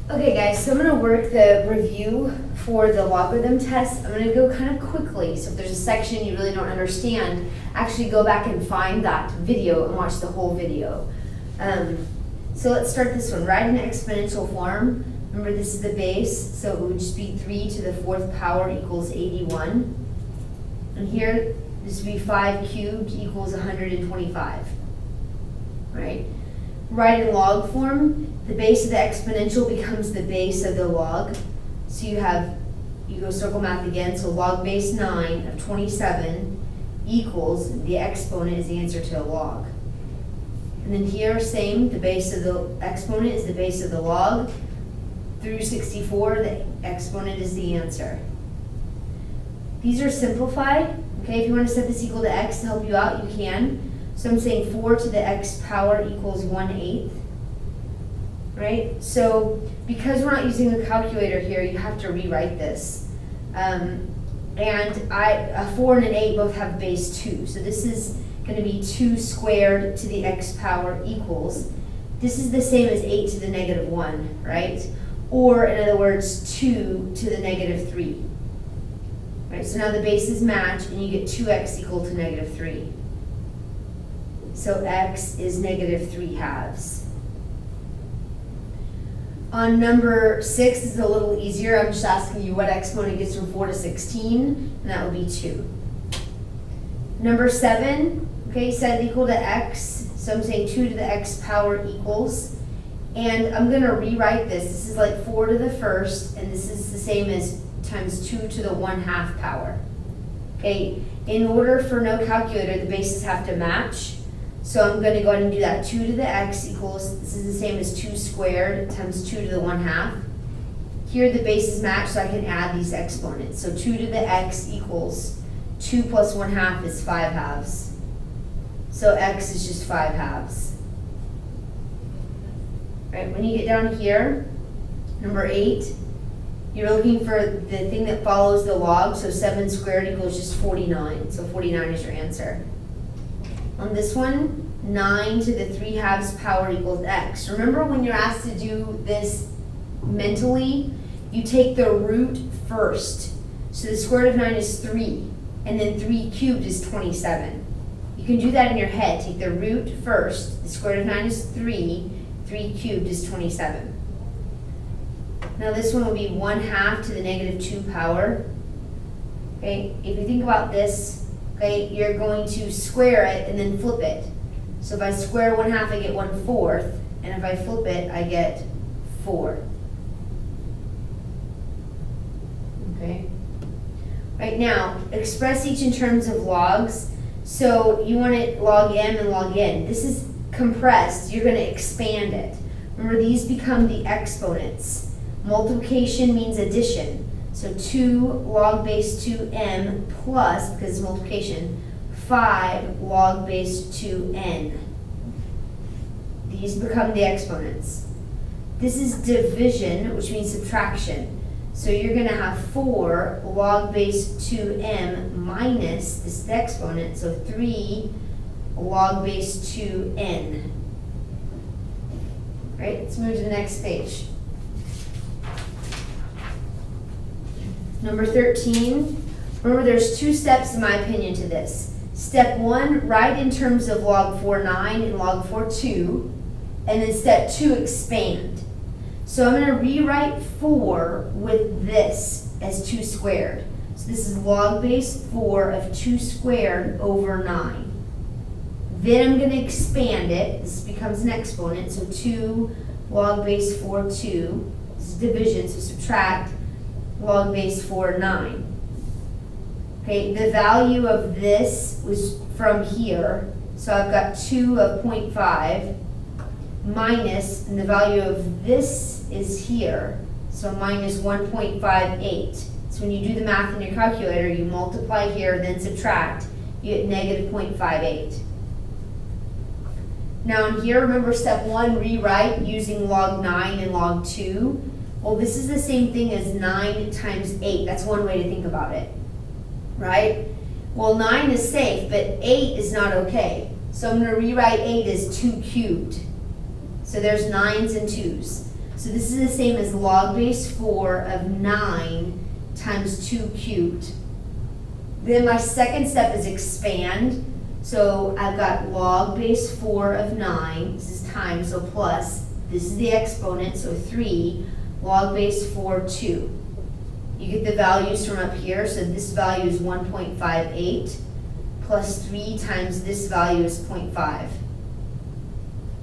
Okay guys, so I'm going to work the review for the logarithm test. I'm going to go kind of quickly, so if there's a section you really don't understand, actually go back and find that video and watch the whole video. So let's start this one. Write an exponential form. Remember, this is the base, so it would just be 3 to the 4th power equals 81. And here, this would be 5 cubed equals 125, right? Write in log form. The base of the exponential becomes the base of the log. So you go circle math again, so log base 9 of 27 equals, the exponent is the answer to a log. And then here, same, the base of the exponent is the base of the log. Through 64, the exponent is the answer. These are simplified, okay? If you want to set this equal to x to help you out, you can. So I'm saying 4 to the x power equals 1/8. Right? So because we're not using a calculator here, you have to rewrite this. And a 4 and an 8 both have base 2. So this is going to be 2 squared to the x power equals. This is the same as 8 to the negative 1, right? Or in other words, 2 to the negative 3. Right? So now the bases match and you get 2x equal to negative 3. So x is negative 3/2. On number 6 is a little easier. I'm just asking you what exponent gets from 4 to 16, and that would be 2. Number 7, okay, set it equal to x. So I'm saying 2 to the x power equals. And I'm going to rewrite this. This is like 4 to the first, and this is the same as times 2 to the 1/2 power. Okay, in order for no calculator, the bases have to match. So I'm going to go ahead and do that. 2 to the x equals, this is the same as 2 squared times 2 to the 1/2. Here the bases match, so I can add these exponents. So 2 to the x equals 2 plus 1/2 is 5/2. So x is just 5/2. Right, when you get down here, number 8, you're looking for the thing that follows the log. So 7 squared equals just 49. So 49 is your answer. On this one, 9 to the 3/2 power equals x. Remember when you're asked to do this mentally, you take the root first. So the square root of 9 is 3, and then 3 cubed is 27. You can do that in your head. Take the root first. The square root of 9 is 3, 3 cubed is 27. Now this one will be 1/2 to the negative 2 power. Okay, if you think about this, okay, you're going to square it and then flip it. So if I square 1/2, I get 1/4, and if I flip it, I get 4. Okay. Right now, express each in terms of logs. So you want it log m and log n. This is compressed. You're going to expand it. Remember, these become the exponents. Multiplication means addition. So 2 log base 2m plus, because it's multiplication, 5 log base 2n. These become the exponents. This is division, which means subtraction. So you're going to have 4 log base 2m minus, this is the exponent, so 3 log base 2n. Right, let's move to the next page. Number 13, remember there's 2 steps in my opinion to this. Step 1, write in terms of log 4/9 and log 4/2, and then step 2, expand. So I'm going to rewrite 4 with this as 2 squared. So this is log base 4 of 2 squared over 9. Then I'm going to expand it. This becomes an exponent, so 2 log base 4/2. This is division, so subtract log base 4/9. Okay, the value of this was from here, so I've got 2 of 0.5 minus, and the value of this is here, so minus 1.58. So when you do the math in your calculator, you multiply here, then subtract, you get negative 0.58. Now in here, remember step 1, rewrite using log 9 and log 2. Well, this is the same thing as 9 times 8. That's one way to think about it, right? Well, 9 is safe, but 8 is not okay. So I'm going to rewrite 8 as 2 cubed. So there's 9s and 2s. So this is the same as log base 4 of 9 times 2 cubed. Then my second step is expand. So I've got log base 4 of 9, this is times, so plus, this is the exponent, so 3, log base 4, 2. You get the values from up here, so this value is 1.58, plus 3 times this value is 0.5.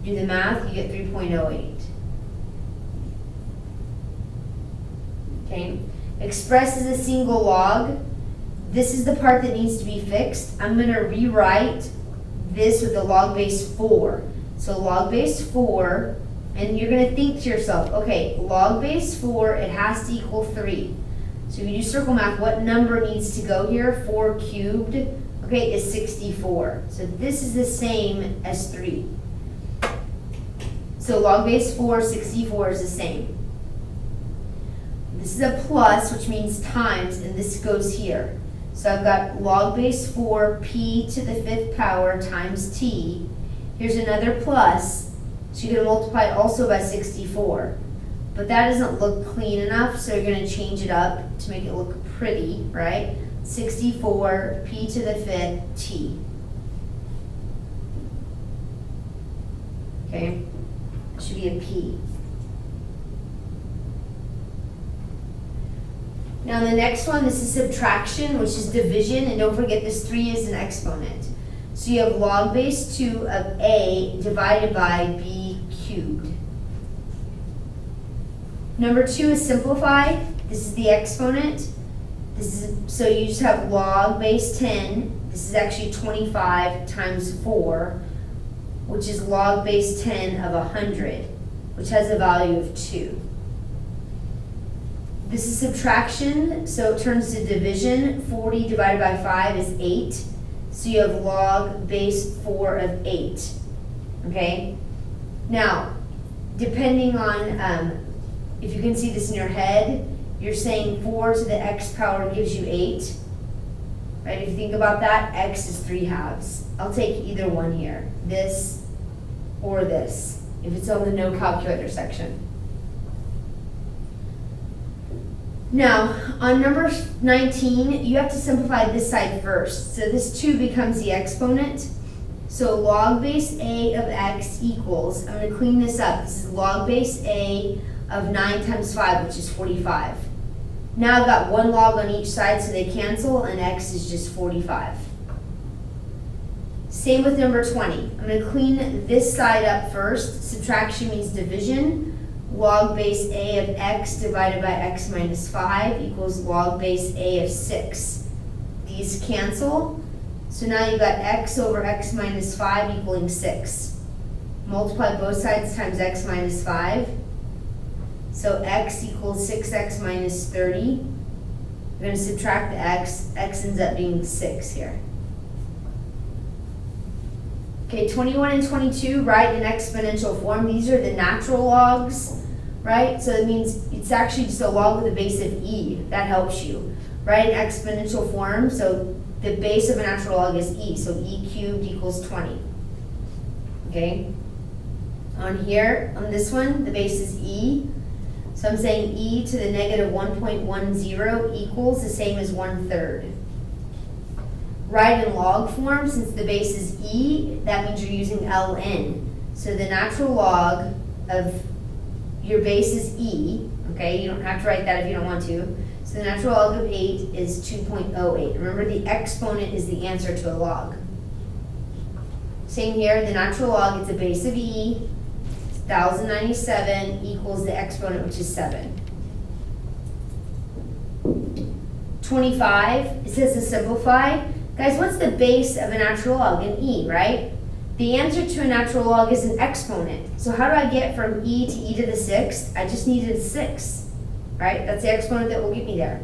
Do the math, you get 3.08. Okay, express as a single log. This is the part that needs to be fixed. I'm going to rewrite this with the log base 4. So log base 4, and you're going to think to yourself, okay, log base 4, it has to equal 3. So if you do circle math, what number needs to go here? 4 cubed, okay, is 64. So this is the same as 3. So log base 4, 64 is the same. This is a plus, which means times, and this goes here. So I've got log base 4 p to the 5th power times t. Here's another plus, so you're going to multiply it also by 64. But that doesn't look clean enough, so you're going to change it up to make it look pretty, right? 64 p to the 5th t. Okay, it should be a p. Now the next one, this is subtraction, which is division, and don't forget this 3 is an exponent. So you have log base 2 of a divided by b cubed. Number 2 is simplify. This is the exponent. So you just have log base 10. This is actually 25 times 4, which is log base 10 of 100, which has a value of 2. This is subtraction, so it turns to division. 40 divided by 5 is 8. So you have log base 4 of 8. Okay? Now, depending on, if you can see this in your head, you're saying 4 to the x power gives you 8. Right? If you think about that, x is 3 halves. I'll take either one here, this or this, if it's on the no calculator section. Now, on number 19, you have to simplify this side first. So this 2 becomes the exponent. So log base a of x equals, I'm going to clean this up. This is log base a of 9 times 5, which is 45. Now I've got one log on each side, so they cancel, and x is just 45. Same with number 20. I'm going to clean this side up first. Subtraction means division. Log base a of x divided by x minus 5 equals log base a of 6. These cancel. So now you've got x over x minus 5 equaling 6. Multiply both sides times x minus 5. So x equals 6x minus 30. We're going to subtract the x. X ends up being 6 here. Okay, 21 and 22, write in exponential form. These are the natural logs, right? So it means it's actually just a log with a base of e. That helps you. Write in exponential form. So the base of a natural log is e. So e cubed equals 20. Okay? On here, on this one, the base is e. So I'm saying e to the negative 1.10 equals the same as 1/3. Write in log form, since the base is e, that means you're using ln. So the natural log of your base is e, okay? You don't have to write that if you don't want to. So the natural log of 8 is 2.08. Remember, the exponent is the answer to a log. Same here, the natural log, it's a base of e, 1097 equals the exponent, which is 7. 25, it says to simplify. Guys, what's the base of a natural log? An e, right? The answer to a natural log is an exponent. So how do I get from e to the 6th? I just needed 6, right? That's the exponent that will get me there.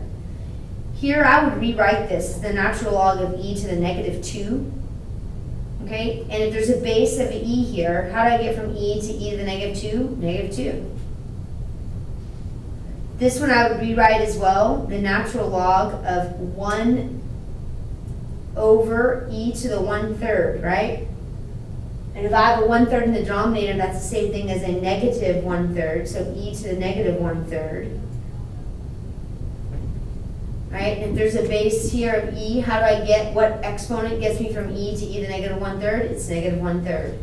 Here I would rewrite this as the natural log of e to the negative 2. Okay, and if there's a base of e here, how do I get from e to the negative 2? Negative 2. This one I would rewrite as well, the natural log of 1 over e to the 1/3, right? And if I have a 1/3 in the denominator, that's the same thing as a negative 1/3, so e to the negative 1/3. Right, and if there's a base here of e, how do I get, what exponent gets me from e to e to the negative 1/3? It's negative 1/3.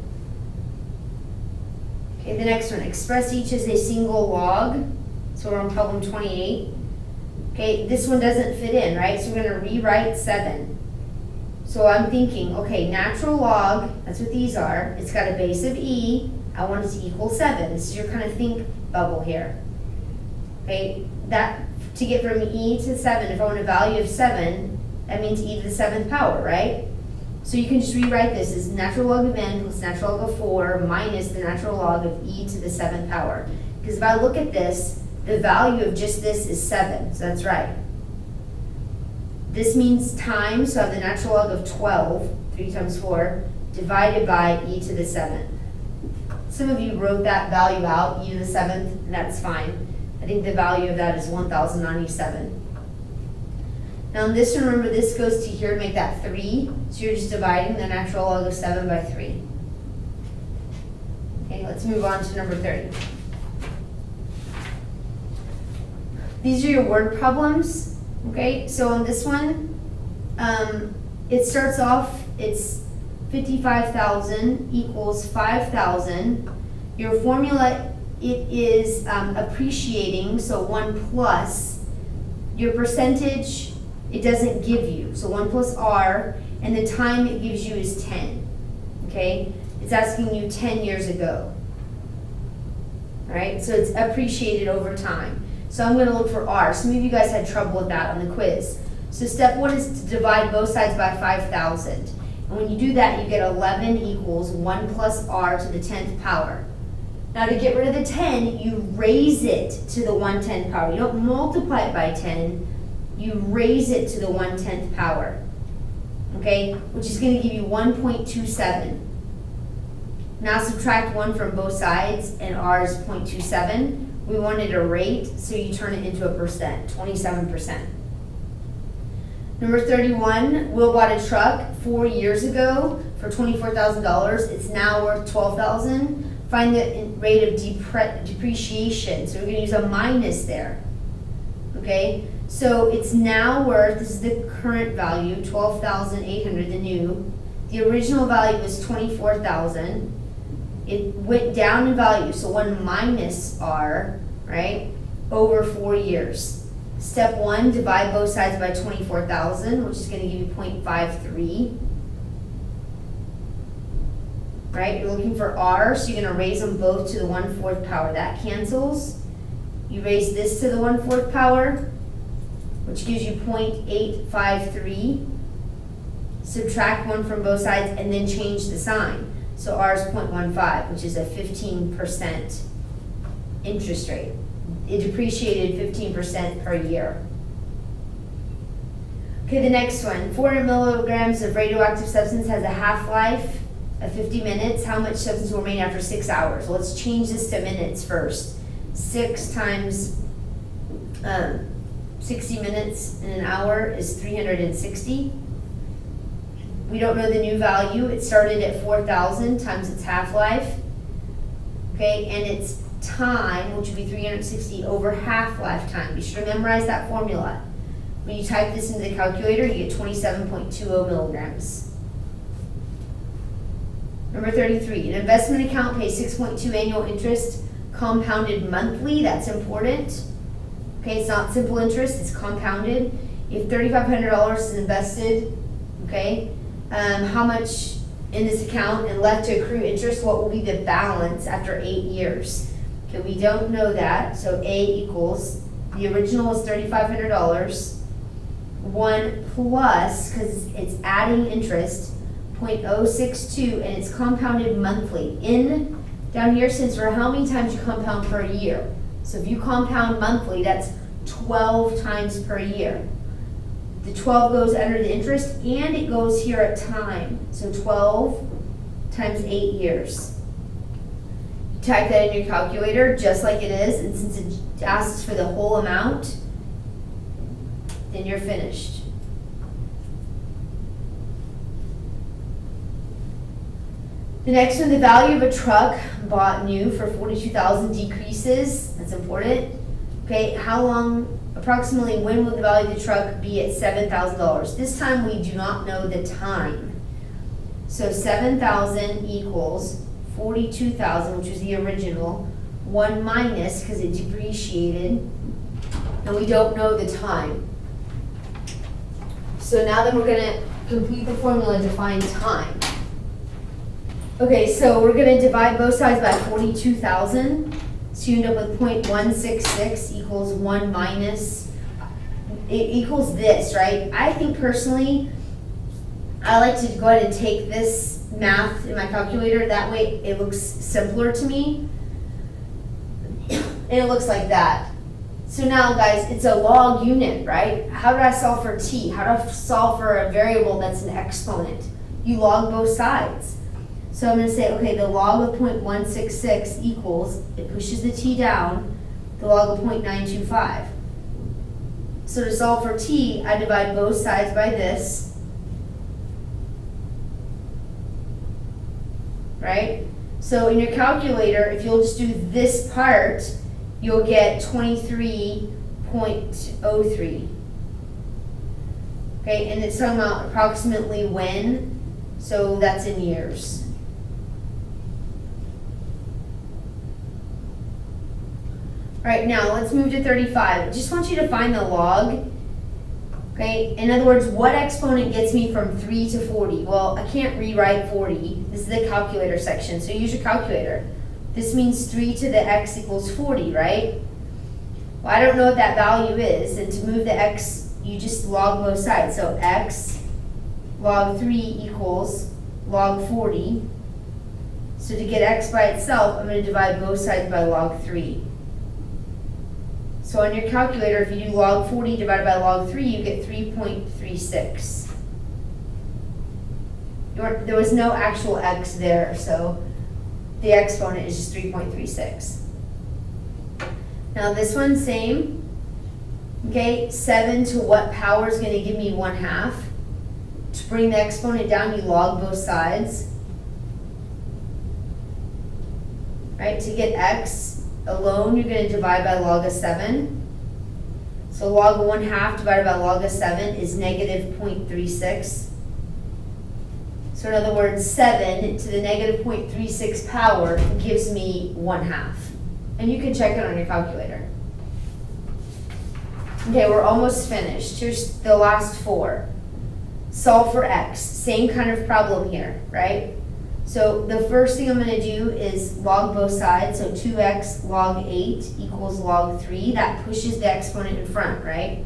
Okay, the next one, express each as a single log. So we're on problem 28. Okay, this one doesn't fit in, right? So we're gonna rewrite 7. So I'm thinking, okay, natural log, that's what these are. It's got a base of e. I want it to equal 7. This is your kind of think bubble here. Okay, that, to get from e to 7, if I want a value of 7, that means e to the 7th power, right? So you can just rewrite this as natural log of n plus natural log of 4 minus the natural log of e to the 7th power. Because if I look at this, the value of just this is 7, so that's right. This means time, so I have the natural log of 12, 3 times 4, divided by e to the 7th. Some of you wrote that value out, e to the 7th, and that's fine. I think the value of that is 1097. Now in this one, remember this goes to here to make that 3, so you're just dividing the natural log of 7 by 3. Okay, let's move on to number 30. These are your word problems. Okay, so on this one, it starts off, it's 55,000 equals 5,000. Your formula, it is appreciating, so 1 plus. Your percentage, it doesn't give you, so 1 plus r, and the time it gives you is 10. Okay, it's asking you 10 years ago. All right, so it's appreciated over time. So I'm going to look for r. Some of you guys had trouble with that on the quiz. So step 1 is to divide both sides by 5,000. And when you do that, you get 11 equals 1 plus r to the 10th power. Now to get rid of the 10, you raise it to the 1/10 power. You don't multiply it by 10, you raise it to the 1/10 power. Okay, which is going to give you 1.27. Now subtract 1 from both sides, and r is 0.27. We wanted a rate, so you turn it into a percent, 27%. Number 31, Will bought a truck 4 years ago for $24,000. It's now worth $12,000. Find the rate of depreciation. So we're going to use a minus there. Okay, so it's now worth, this is the current value, $12,800, the new. The original value was $24,000. It went down in value, so 1 minus r, right, over 4 years. Step 1, divide both sides by 24,000, which is going to give you 0.53. Right, you're looking for r, so you're going to raise them both to the 1/4 power. That cancels. You raise this to the 1/4 power, which gives you 0.853. Subtract 1 from both sides, and then change the sign. So r is 0.15, which is a 15% interest rate. It depreciated 15% per year. Okay, the next one. 400 milligrams of radioactive substance has a half-life of 50 minutes. How much substance will remain after 6 hours? Well, let's change this to minutes first. 6 times 60 minutes in an hour is 360. We don't know the new value. It started at 4,000 times its half-life. Okay, and its time, which would be 360 over half-life time. Be sure to memorize that formula. When you type this into the calculator, you get 27.20 milligrams. Number 33, an investment account pays 6.2 annual interest compounded monthly. That's important. Okay, it's not simple interest, it's compounded. If $3,500 is invested, okay, how much in this account and left to accrue interest, what will be the balance after 8 years? Okay, we don't know that, so A equals, the original was $3,500, 1 plus, because it's adding interest, 0.062, and it's compounded monthly. In, down here, since for how many times you compound per year. So if you compound monthly, that's 12 times per year. The 12 goes under the interest, and it goes here at time. So 12 times 8 years. You type that in your calculator just like it is, and since it asks for the whole amount, then you're finished. The next one, the value of a truck bought new for $42,000 decreases. That's important. Okay, how long, approximately when will the value of the truck be at $7,000? This time we do not know the time. So 7,000 equals 42,000, which was the original, 1 minus, because it depreciated, and we don't know the time. So now then we're going to complete the formula to find time. Okay, so we're going to divide both sides by 42,000. So you end up with 0.166 equals 1 minus, it equals this, right? I think personally, I like to go ahead and take this math in my calculator. That way it looks simpler to me. And it looks like that. So now, guys, it's a log unit, right? How do I solve for t? How do I solve for a variable that's an exponent? You log both sides. So I'm going to say, okay, the log of 0.166 equals, it pushes the t down, the log of 0.925. So to solve for t, I divide both sides by this, right? So in your calculator, if you'll just do this part, you'll get 23.03. Okay, and it's talking about approximately when, so that's in years. All right, now let's move to 35. I just want you to find the log. Okay, in other words, what exponent gets me from 3 to 40? Well, I can't rewrite 40. This is the calculator section, so use your calculator. This means 3 to the x equals 40, right? Well, I don't know what that value is, and to move the x, you just log both sides. So x log 3 equals log 40. So to get x by itself, I'm going to divide both sides by log 3. So on your calculator, if you do log 40 divided by log 3, you get 3.36. There was no actual x there, so the exponent is just 3.36. Now this one, same. Okay, 7 to what power is going to give me 1/2? To bring the exponent down, you log both sides. Right, to get x alone, you're going to divide by log of 7. So log of 1/2 divided by log of 7 is negative 0.36. So in other words, 7 to the negative 0.36 power gives me 1/2. And you can check it on your calculator. Okay, we're almost finished. Here's the last 4. Solve for x. Same kind of problem here, right? So the first thing I'm going to do is log both sides. So 2x log 8 equals log 3. That pushes the exponent in front, right?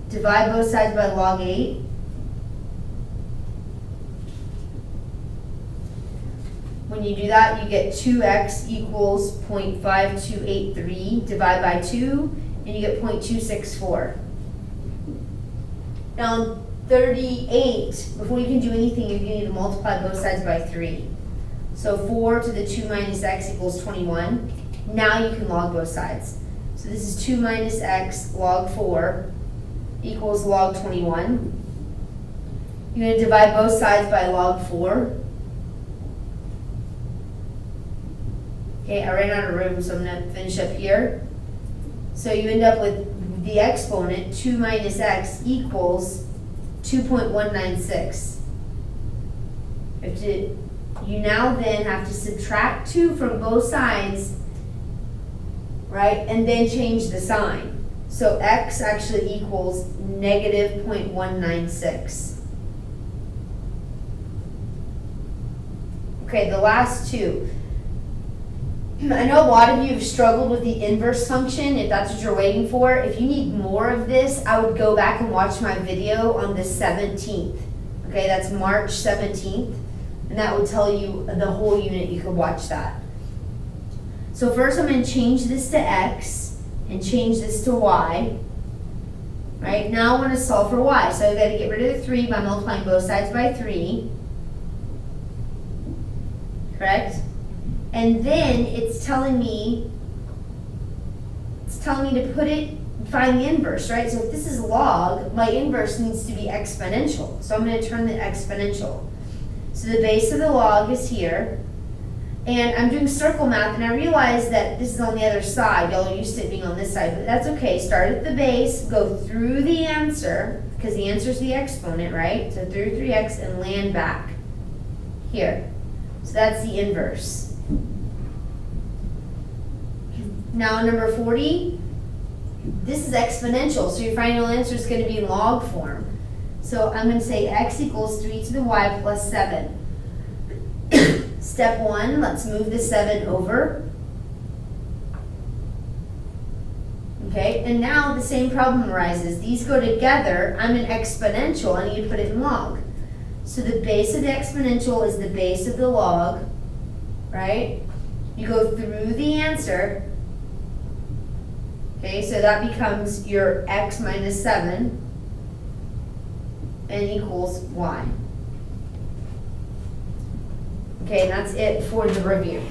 Divide both sides by log 8. When you do that, you get 2x equals 0.5283. Divide by 2, and you get 0.264. Now, 38, before you can do anything, you're going to need to multiply both sides by 3. So 4 to the 2 minus x equals 21. Now you can log both sides. So this is 2 minus x log 4 equals log 21. You're going to divide both sides by log 4. Okay, I ran out of room, so I'm going to finish up here. So you end up with the exponent, 2 minus x equals 2.196. You now then have to subtract 2 from both sides, right, and then change the sign. So x actually equals negative 0.196. Okay, the last 2. I know a lot of you have struggled with the inverse function, if that's what you're waiting for. If you need more of this, I would go back and watch my video on the 17th. Okay, that's March 17th, and that would tell you the whole unit. You could watch that. So first I'm going to change this to x and change this to y. Right, now I want to solve for y. So I've got to get rid of the 3 by multiplying both sides by 3. Correct? And then it's telling me to find the inverse, right? So if this is log, my inverse needs to be exponential. So I'm going to turn the exponential. So the base of the log is here. And I'm doing circle math, and I realize that this is on the other side. Y'all are used to it being on this side, but that's okay. Start at the base, go through the answer, because the answer is the exponent, right? So through 3x and land back here. So that's the inverse. Now number 40, this is exponential, so your final answer is going to be in log form. So I'm going to say x equals 3 to the y plus 7. Step 1, let's move the 7 over. Okay, and now the same problem arises. These go together. I'm an exponential. I need to put it in log. So the base of the exponential is the base of the log, right? You go through the answer. Okay, so that becomes your x minus 7 and equals y. Okay, and that's it for the review.